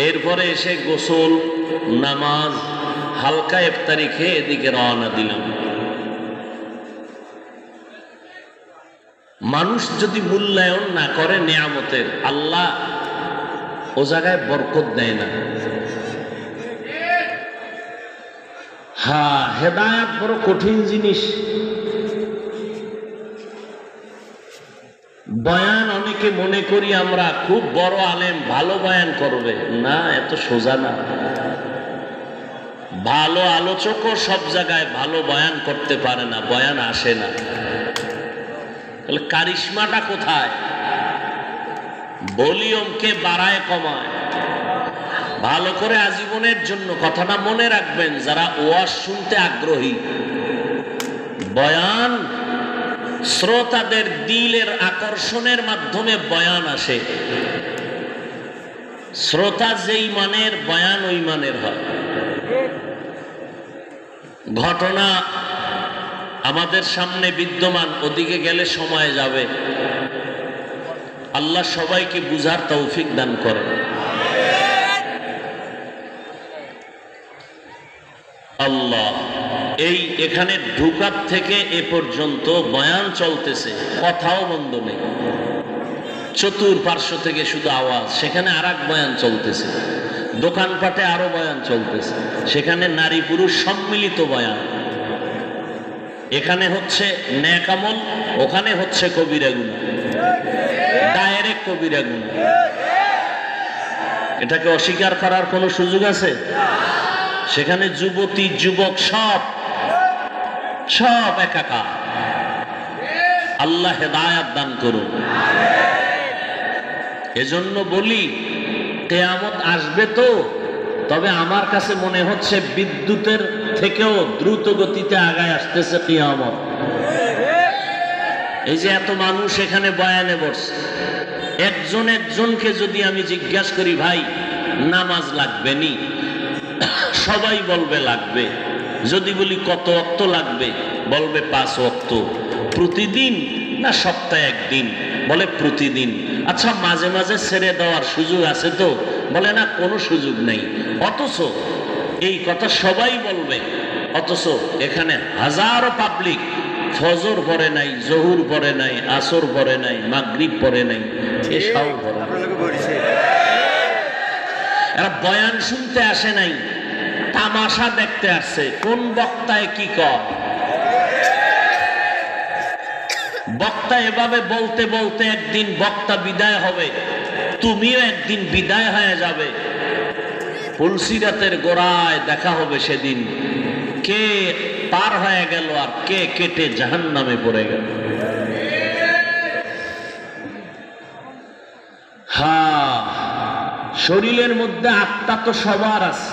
এরপরে এসে গোসল, নামাজ, হালকা ইফতারি খেয়ে এদিকে রওনা দিলাম। মানুষ যদি মূল্যায়ন না করে নিয়ামতের, আল্লাহ ও জায়গায় বরকত দেয় না। হ্যাঁ, হেদায়েত বড় কঠিন জিনিস। বয়ান অনেকে মনে করি আমরা খুব বড় আলেম, ভালো বয়ান করবে, না, এত সোজা না। ভালো আলোচকও সব জায়গায় ভালো বয়ান করতে পারে না, বয়ান আসে না। তাহলে কারিশমাটা কোথায়? ভলিউমকে বাড়ায় কমায়। ভালো করে আজীবনের জন্য কথাটা মনে রাখবেন যারা ওয়াজ শুনতে আগ্রহী। বয়ান শ্রোতাদের দিলের আকর্ষণের মাধ্যমে বয়ান আসে। শ্রোতা যেই মানের বয়ান ওই মানের হয়। ঘটনা আমাদের সামনে বিদ্যমান, ওদিকে গেলে সময় যাবে। আল্লাহ সবাইকে বুঝার তৌফিক দান করেন। আল্লাহ, এই এখানে ঢুকার থেকে এ পর্যন্ত বয়ান চলতেছে, কথাও বন্ধ নেই। চতুর্পার্শ্ব থেকে শুধু আওয়াজ, সেখানে আরেক বয়ান চলতেছে। দোকানপাটে আরো বয়ান চলতেছে, সেখানে নারী পুরুষ সম্মিলিত বয়ান। এখানে হচ্ছে নেক আমল, ওখানে হচ্ছে কবিরা গুনাহ, ডাইরেক্ট কবিরা গুনাহ। এটাকে অস্বীকার করার কোনো সুযোগ আছে? সেখানে যুবতী যুবক সব একাকার। আল্লাহ হেদায়েত দান করুন। এজন্য বলি, কিয়ামত আসবে তো, তবে আমার কাছে মনে হচ্ছে বিদ্যুতের থেকেও দ্রুত গতিতে আগায় আসতেছে কিয়ামত। এই যে এত মানুষ এখানে বয়ানে বসছে, একজন একজনকে যদি আমি জিজ্ঞাসা করি, ভাই নামাজ লাগবে নি? সবাই বলবে লাগবে। যদি বলি কত ওয়াক্ত লাগবে, বলবে 5 ওয়াক্ত। প্রতিদিন না সপ্তাহে একদিন? বলে প্রতিদিন। আচ্ছা, মাঝে মাঝে ছেড়ে দেওয়ার সুযোগ আছে তো? বলে না, কোনো সুযোগ নেই। অথচ এই কথা সবাই বলবে, অথচ এখানে হাজারো পাবলিক ফজর পড়ে নাই, জহুর পড়ে নাই, আসর পড়ে নাই, মাগরিব পড়ে নাই, এসব পড়ে। এরা বয়ান শুনতে আসে নাই, তামাশা দেখতে আসছে। কোন বক্তায় কি কর? বক্তা এভাবে বলতে বলতে একদিন বক্তা বিদায় হবে, তুমিও একদিন বিদায় হয়ে যাবে। ফুলসিরাতের গোড়ায় দেখা হবে সেদিন, কে পার হয়ে গেল আর কে কেটে জাহান্নামে পড়ে গেল। হ্যাঁ, শরীরের মধ্যে আত্মা তো সবার আছে,